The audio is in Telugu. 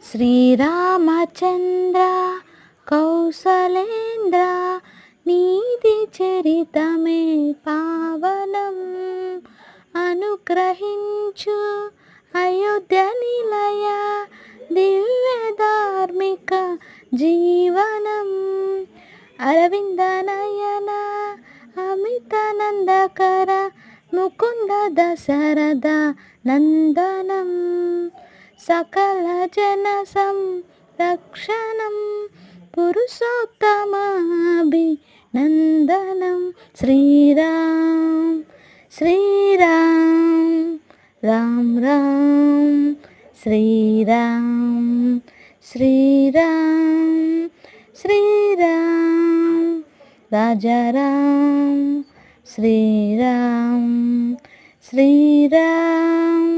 శ్రీరామచంద్ర కౌసలేంద్ర నీది చరితమే పావనం అనుగ్రహించు అయోధ్య నిలయ దివ్య ధార్మిక జీవనం అరవింద నయన అమితానందకర ముకుంద దశరథ నందనం సకల జన సంరక్షణం పురుషోత్తమాభినందనం శ్రీరామ్ శ్రీరామ్ రామ్ రామ్ శ్రీరామ్ శ్రీరామ్ శ్రీరామ్ రాజారామ్ శ్రీరామ్ శ్రీరామ్